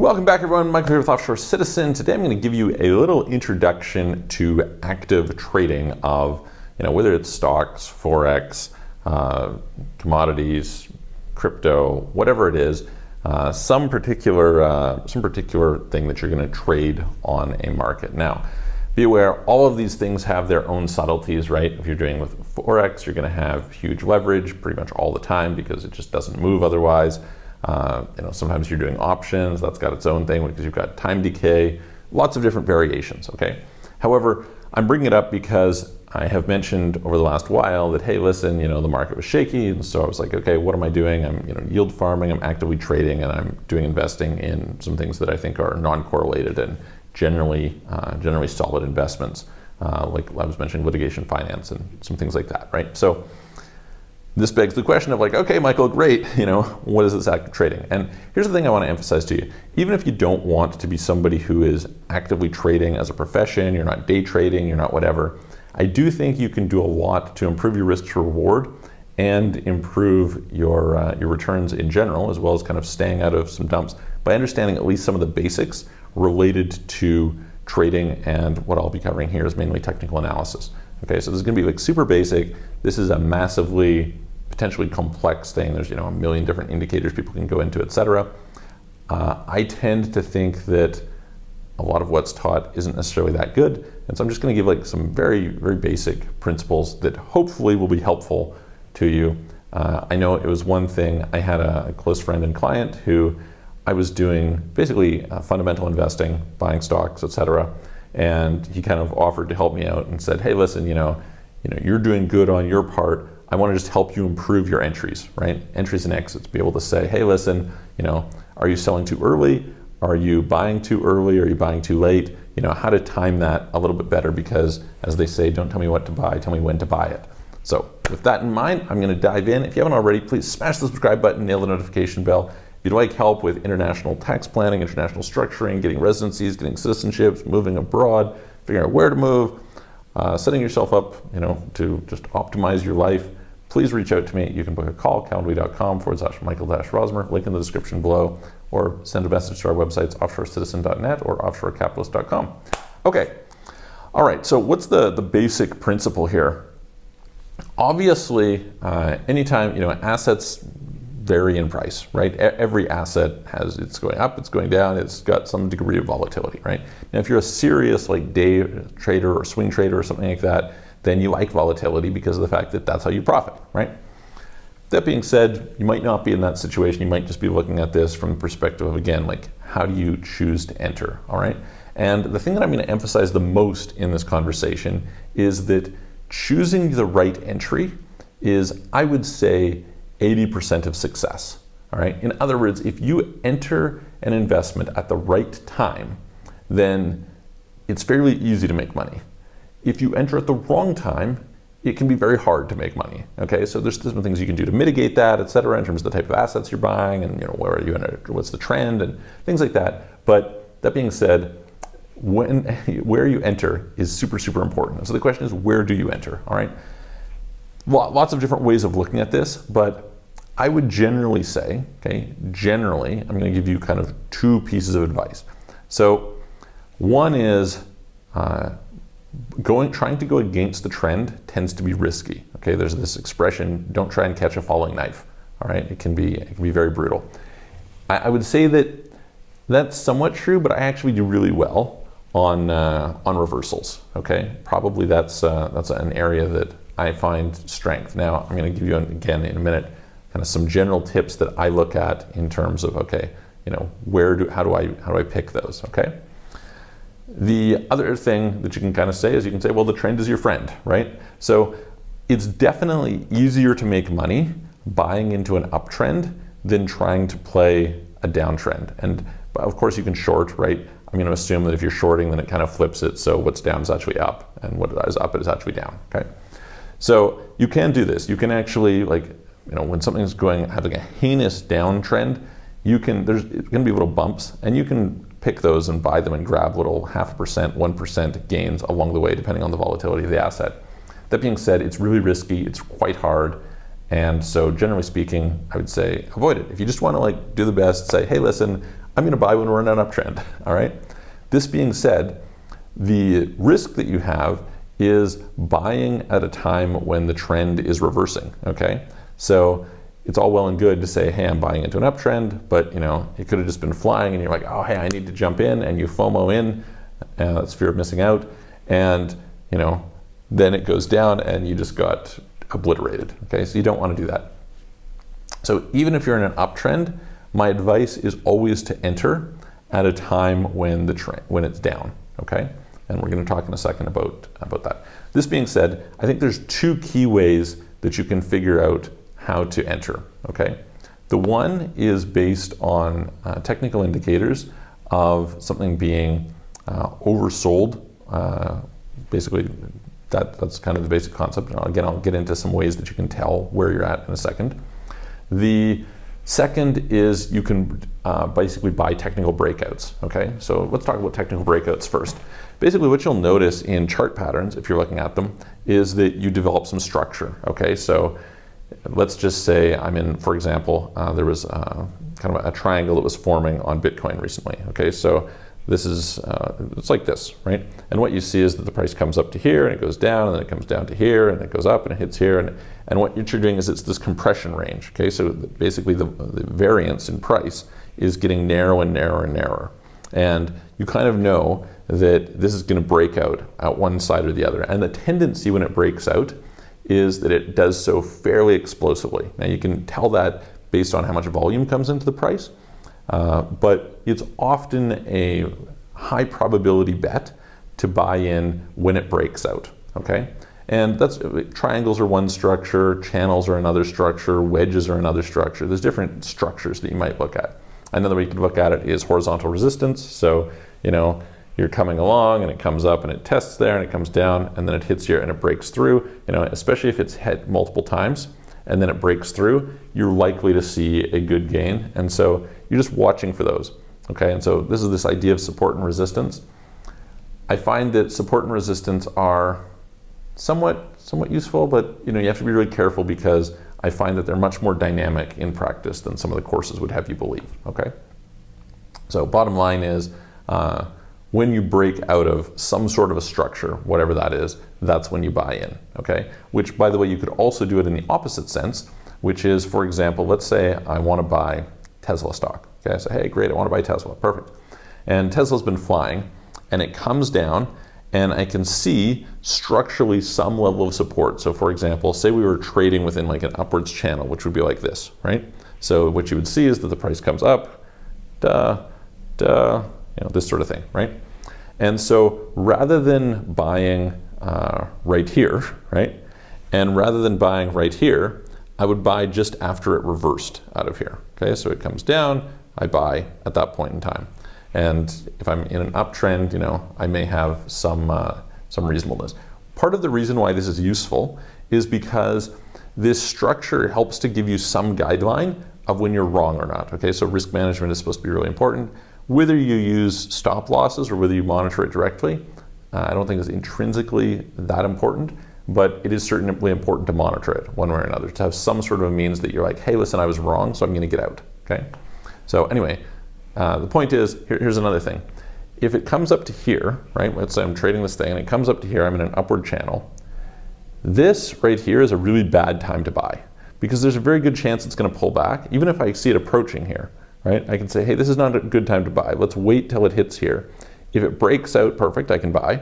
Welcome back, everyone. Michael here with Offshore Citizen. Today I'm going to give you a little introduction to active trading of, whether it's stocks, Forex, commodities, crypto, whatever it is, some particular thing that you're going to trade on a market. Now, be aware, all of these things have their own subtleties, right? If you're doing with Forex, you're going to have huge leverage pretty much all the time because it just doesn't move otherwise. Sometimes you're doing options, that's got its own thing because you've got time decay, lots of different variations, okay? However, I'm bringing it up because I have mentioned over the last while that, hey, listen, the market was shaky, and so I was like, okay, what am I doing? I'm, yield farming, I'm actively trading, and I'm doing investing in some things that I think are non-correlated and generally solid investments, like I was mentioning litigation finance and some things like that, right? So this begs the question of okay, Michael, great, what is this active trading? And here's the thing I want to emphasize to you. Even if you don't want to be somebody who is actively trading as a profession, you're not day trading, you're not whatever, I do think you can do a lot to improve your risk to reward and improve your returns in general, as well as kind of staying out of some dumps by understanding at least some of the basics related to trading. And what I'll be covering here is mainly technical analysis. Okay, so this is going to be super basic. This is a massively potentially complex thing. There's a million different indicators people can go into, etc. I tend to think that a lot of what's taught isn't necessarily that good, and so I'm just going to give some very, very basic principles that hopefully will be helpful to you. I know it was one thing. I had a close friend and client who I was doing basically fundamental investing, buying stocks, etc. And he kind of offered to help me out and said, hey, listen, you're doing good on your part. I want to just help you improve your entries, right? Entries and exits, be able to say, hey, listen, are you selling too early? Are you buying too early? Are you buying too late? How to time that a little bit better because, as they say, don't tell me what to buy, tell me when to buy it. So with that in mind, I'm going to dive in. If you haven't already, please smash the subscribe button, nail the notification bell. If you'd like help with international tax planning, international structuring, getting residencies, getting citizenships, moving abroad, figuring out where to move, setting yourself up, to just optimize your life, please reach out to me. You can book a call, calendly.com/Michael-Rosmer, link in the description below, or send a message to our websites, offshorecitizen.net or offshorecapitalist.com. Okay, all right, so what's the basic principle here? Obviously, anytime, assets vary in price, right? Every asset it's going up, it's going down, it's got some degree of volatility, right? Now, if you're a serious day trader or swing trader or something like that, then you like volatility because of the fact that that's how you profit, right? That being said, you might not be in that situation. You might just be looking at this from the perspective of, again, how do you choose to enter, all right? And the thing that I'm going to emphasize the most in this conversation is that choosing the right entry is, I would say, 80% of success, all right? In other words, if you enter an investment at the right time, then it's fairly easy to make money. If you enter at the wrong time, it can be very hard to make money, okay? So there's some things you can do to mitigate that, et cetera, in terms of the type of assets you're buying and where are you in it, what's the trend and things like that. But that being said, where you enter is super, super important. So the question is, where do you enter, all right? Lots of different ways of looking at this, but I would generally say, okay, I'm going to give you kind of two pieces of advice. So one is trying to go against the trend tends to be risky. Okay, there's this expression, don't try and catch a falling knife. All right, it can be very brutal. I would say that that's somewhat true, but I actually do really well on reversals. Okay, probably that's an area that I find strength. Now I'm going to give you again in a minute kind of some general tips that I look at in terms of how do I pick those? Okay. The other thing that you can kind of say is you can say, well, the trend is your friend, right? So it's definitely easier to make money buying into an uptrend than trying to play a downtrend. And of course you can short, right? I'm going to assume that if you're shorting, then it kind of flips it. So what's down is actually up and what is up is actually down, okay? So you can do this. You can actually when something's having a heinous downtrend, there's going to be little bumps and you can pick those and buy them and grab little 0.5%, 1% gains along the way, depending on the volatility of the asset. That being said, it's really risky, it's quite hard, and so generally speaking, I would say avoid it. If you just want to do the best, say, hey, listen, I'm going to buy when we're in an uptrend, all right? This being said, the risk that you have is buying at a time when the trend is reversing, okay? So it's all well and good to say, hey, I'm buying into an uptrend, but you know, it could have just been flying and you're like, oh, hey, I need to jump in, and you FOMO in, that's fear of missing out, and you know, then it goes down and you just got obliterated, okay? So you don't want to do that. So even if you're in an uptrend, my advice is always to enter at a time when when it's down, okay? And we're going to talk in a second about that. This being said, I think there's two key ways that you can figure out how to enter, okay? The one is based on technical indicators of something being oversold. Basically, that's kind of the basic concept. Again, I'll get into some ways that you can tell where you're at in a second. The second is you can basically buy technical breakouts, okay? So let's talk about technical breakouts first. Basically what you'll notice in chart patterns, if you're looking at them, is that you develop some structure, okay? So let's just say I'm in, for example, there was kind of a triangle that was forming on Bitcoin recently, okay? So this is, it's like this, right? And what you see is that the price comes up to here and it goes down, and then it comes down to here and it goes up and it hits here, and what you're doing is it's this compression range, okay? So basically the variance in price is getting narrow and narrower and narrower. And you kind of know that this is going to break out at one side or the other. And the tendency when it breaks out is that it does so fairly explosively. Now you can tell that based on how much volume comes into the price, but it's often a high probability bet to buy in when it breaks out, okay? And that's, triangles are one structure, channels are another structure, wedges are another structure. There's different structures that you might look at. Another way you can look at it is horizontal resistance. So, you know, you're coming along and it comes up and it tests there and it comes down and then it hits here and it breaks through. You know, especially if it's hit multiple times and then it breaks through, you're likely to see a good gain. And so you're just watching for those, okay? And so this is this idea of support and resistance. I find that support and resistance are somewhat useful, but you know, you have to be really careful because I find that they're much more dynamic in practice than some of the courses would have you believe, okay? So bottom line is, when you break out of some sort of a structure, whatever that is, that's when you buy in, okay? Which, by the way, you could also do it in the opposite sense, which is, for example, let's say I want to buy Tesla stock, okay? So, hey, great, I want to buy Tesla, perfect. And Tesla's been flying, and it comes down, and I can see structurally some level of support. So for example, say we were trading within like an upwards channel, which would be like this, right? So what you would see is that the price comes up, you know, this sort of thing, right? And so rather than buying right here, right? And rather than buying right here, I would buy just after it reversed out of here, okay? So it comes down, I buy at that point in time. And if I'm in an uptrend, you know, I may have some reasonableness. Part of the reason why this is useful is because this structure helps to give you some guideline of when you're wrong or not, okay? So risk management is supposed to be really important. Whether you use stop losses or whether you monitor it directly, I don't think it's intrinsically that important, but it is certainly important to monitor it one way or another, to have some sort of a means that you're like, hey, listen, I was wrong, so I'm gonna get out, okay? So anyway, the point is, here's another thing. If it comes up to here, right, let's say I'm trading this thing and it comes up to here, I'm in an upward channel, this right here is a really bad time to buy because there's a very good chance it's going to pull back. Even if I see it approaching here, right, I can say, hey, this is not a good time to buy. Let's wait till it hits here. If it breaks out, perfect, I can buy.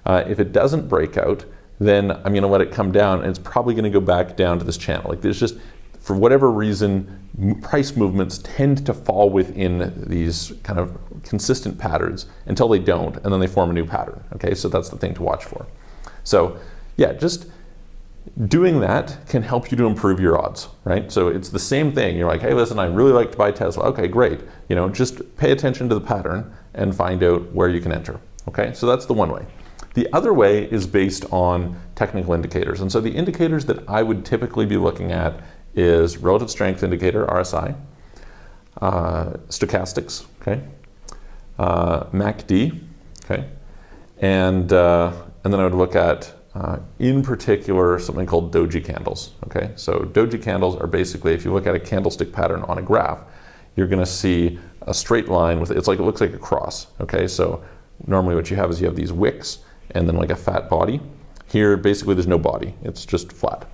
If it doesn't break out, then I'm going to let it come down and it's probably going to go back down to this channel. Like there's just, for whatever reason, price movements tend to fall within these kind of consistent patterns until they don't, and then they form a new pattern, okay? So that's the thing to watch for. So yeah, just doing that can help you to improve your odds, right? So it's the same thing. You're like, hey, listen, I really like to buy Tesla. Okay, great. You know, just pay attention to the pattern and find out where you can enter, okay? So that's the one way. The other way is based on technical indicators. And so the indicators that I would typically be looking at is relative strength indicator, RSI, stochastics, okay, MACD, okay, and then I would look at, in particular, something called Doji candles, okay. So Doji candles are basically, if you look at a candlestick pattern on a graph, you're going to see a straight line with, it looks like a cross. Okay, so normally what you have is you have these wicks and then like a fat body. Here, basically there's no body, it's just flat.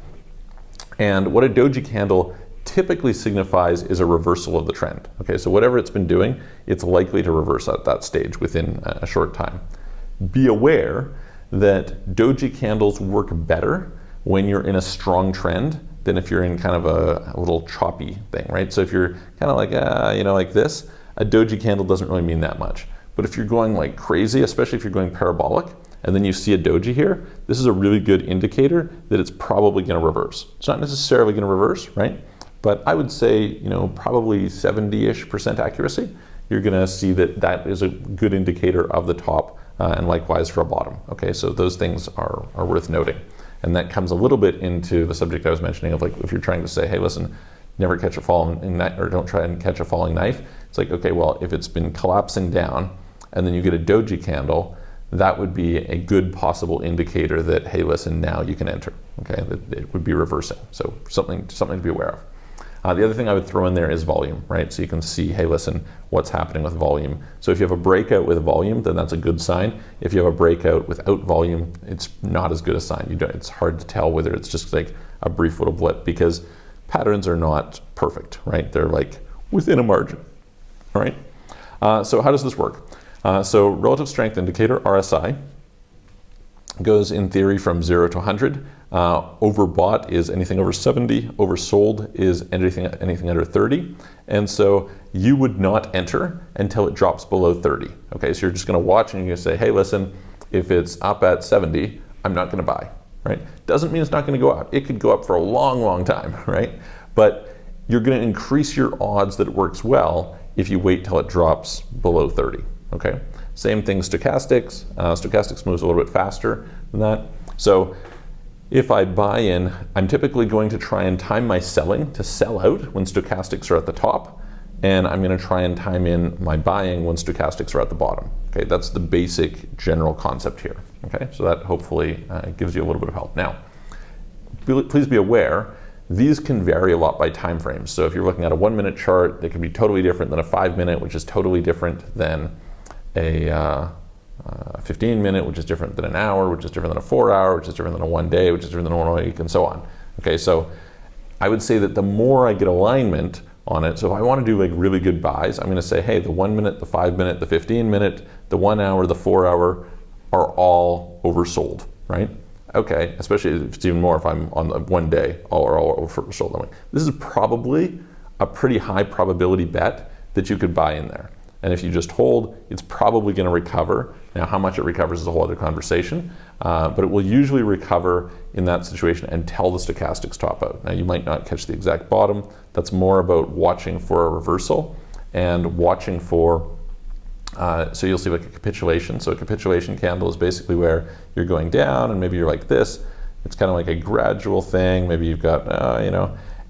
And what a doji candle typically signifies is a reversal of the trend. Okay, so whatever it's been doing, it's likely to reverse at that stage within a short time. Be aware that doji candles work better when you're in a strong trend than if you're in kind of a little choppy thing, right? So if you're kind of like, like this, a doji candle doesn't really mean that much. But if you're going like crazy, especially if you're going parabolic, and then you see a doji here, this is a really good indicator that it's probably going to reverse. It's not necessarily going to reverse, right? But I would say, probably 70-ish% accuracy. You're going to see that that is a good indicator of the top, and likewise for a bottom. Okay, so those things are worth noting. And that comes a little bit into the subject I was mentioning of like, if you're trying to say, hey, listen, never catch a falling knife, or don't try and catch a falling knife. It's like, okay, well, if it's been collapsing down and then you get a doji candle, that would be a good possible indicator that, hey, listen, now you can enter. Okay, that it would be reversing. So something to be aware of. The other thing I would throw in there is volume, right? So you can see, hey, listen, what's happening with volume. So if you have a breakout with volume, then that's a good sign. If you have a breakout without volume, it's not as good a sign. It's hard to tell whether it's just like a brief little blip, because patterns are not perfect, right? They're like within a margin, all right? So how does this work? So relative strength indicator, RSI, goes in theory from 0 to 100. Overbought is anything over 70. Oversold is anything under 30. And so you would not enter until it drops below 30. Okay, so you're just going to watch and you're going to say, hey, listen, if it's up at 70, I'm not going to buy, right? Doesn't mean it's not going to go up. It could go up for a long, long time, right? But you're going to increase your odds that it works well if you wait till it drops below 30. Okay, same thing stochastics. Stochastics moves a little bit faster than that. So if I buy in, I'm typically going to try and time my selling to sell out when stochastics are at the top, and I'm going to try and time in my buying when stochastics are at the bottom. Okay, that's the basic general concept here. Okay, so that hopefully gives you a little bit of help. Now, please be aware, these can vary a lot by time frames. So if you're looking at a 1 minute chart, they can be totally different than a 5 minute, which is totally different than a 15 minute, which is different than an hour, which is different than a 4 hour, which is different than a 1 day, which is different than a 1 week, and so on. Okay, so I would say that the more I get alignment on it, so if I want to do like really good buys, I'm going to say, hey, the 1 minute, the 5 minute, the 15 minute, the 1 hour, the 4 hour are all oversold, right? Okay, especially if it's even more if I'm on the 1 day, all are all oversold. This is probably a pretty high probability bet that you could buy in there. And if you just hold, it's probably going to recover. Now, how much it recovers is a whole other conversation, but it will usually recover in that situation until the stochastics top out. Now, you might not catch the exact bottom. That's more about watching for a reversal and watching for, so you'll see like a capitulation. So a capitulation candle is basically where you're going down and maybe you're like this. It's kind of like a gradual thing. Maybe you've got,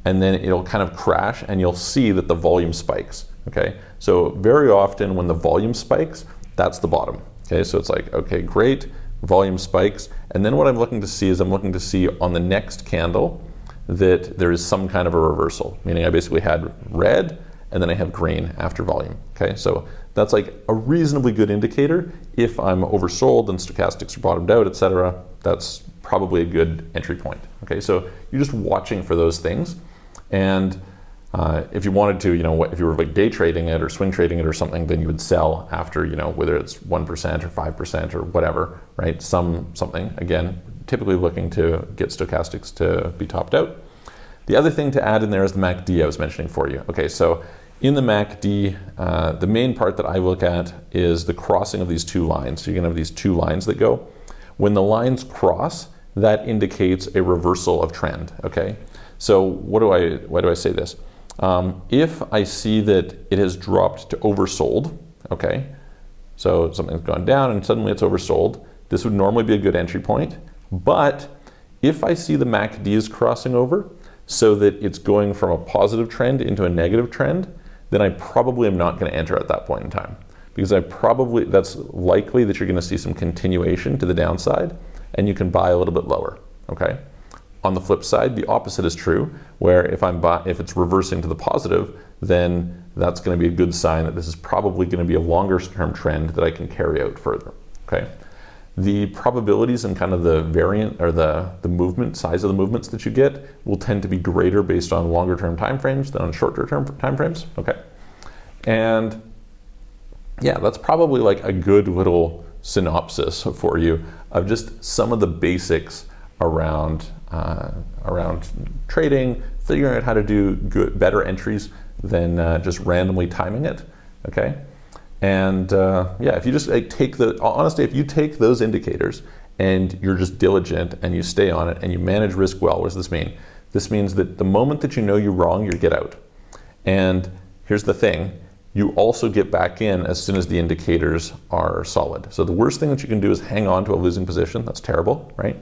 and then it'll kind of crash and you'll see that the volume spikes. Okay, so very often when the volume spikes, that's the bottom. Okay, so it's like, okay, great, volume spikes. And then what I'm looking to see is I'm looking to see on the next candle that there is some kind of a reversal, meaning I basically had red and then I have green after volume. Okay, so that's like a reasonably good indicator. If I'm oversold and stochastics are bottomed out, etc., that's probably a good entry point. Okay, so you're just watching for those things. And if you wanted to, if you were like day trading it or swing trading it or something, then you would sell after, whether it's 1% or 5% or whatever, right? Something, again, typically looking to get stochastics to be topped out. The other thing to add in there is the MACD I was mentioning for you. Okay, so in the MACD, the main part that I look at is the crossing of these two lines. So you're gonna have these two lines that go. When the lines cross, that indicates a reversal of trend, okay? So why do I say this? If I see that it has dropped to oversold, okay, so something's gone down and suddenly it's oversold, this would normally be a good entry point. But if I see the MACD is crossing over so that it's going from a positive trend into a negative trend, then I probably am not going to enter at that point in time, because that's likely that you're going to see some continuation to the downside and you can buy a little bit lower, okay? On the flip side, the opposite is true, where if it's reversing to the positive, then that's going to be a good sign that this is probably going to be a longer term trend that I can carry out further. Okay. The probabilities and kind of the variant or the movement, size of the movements that you get will tend to be greater based on longer term time frames than on shorter term time frames. Okay. And yeah, that's probably like a good little synopsis for you of just some of the basics around trading, figuring out how to do better entries than just randomly timing it. Okay. And yeah, if you just honestly, if you take those indicators and you're just diligent and you stay on it and you manage risk well, what does this mean? This means that the moment that you know you're wrong, you get out. And here's the thing, you also get back in as soon as the indicators are solid. So the worst thing that you can do is hang on to a losing position. That's terrible, right?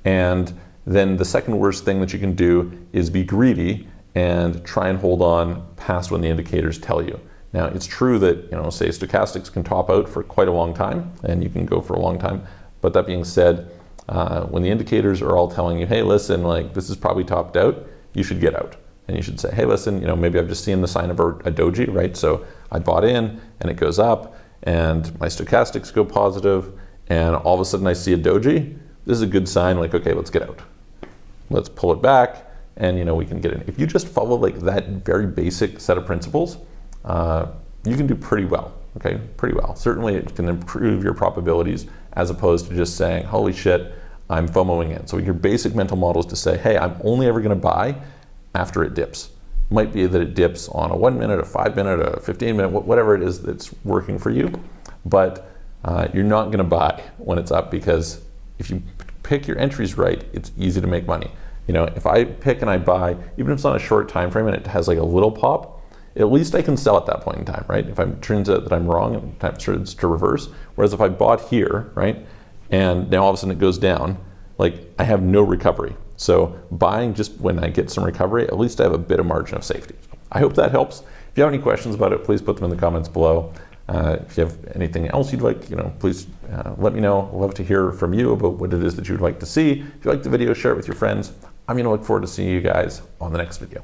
And then the second worst thing that you can do is be greedy and try and hold on past when the indicators tell you. Now, it's true that, say stochastics can top out for quite a long time and you can go for a long time. But that being said, when the indicators are all telling you, hey, listen, like this is probably topped out, you should get out. And you should say, hey, listen, maybe I've just seen the sign of a doji, right? So I bought in and it goes up and my stochastics go positive and all of a sudden I see a doji. This is a good sign, like, okay, let's get out. Let's pull it back and, we can get in. If you just follow like that very basic set of principles, you can do pretty well, okay? Pretty well. Certainly it can improve your probabilities as opposed to just saying, holy shit, I'm FOMOing in. So your basic mental model is to say, hey, I'm only ever gonna buy after it dips. Might be that it dips on a 1 minute, a 5 minute, a 15 minute, whatever it is that's working for you. But you're not gonna buy when it's up because if you pick your entries right, it's easy to make money. If I pick and I buy, even if it's on a short time frame and it has like a little pop, at least I can sell at that point in time, right? If it turns out that I'm wrong and time turns to reverse. Whereas if I bought here, right, and now all of a sudden it goes down, like I have no recovery. So buying just when I get some recovery, at least I have a bit of margin of safety. I hope that helps. If you have any questions about it, please put them in the comments below. If you have anything else you'd like, please let me know. I'd love to hear from you about what it is that you would like to see. If you like the video, share it with your friends. I'm going to look forward to seeing you guys on the next video.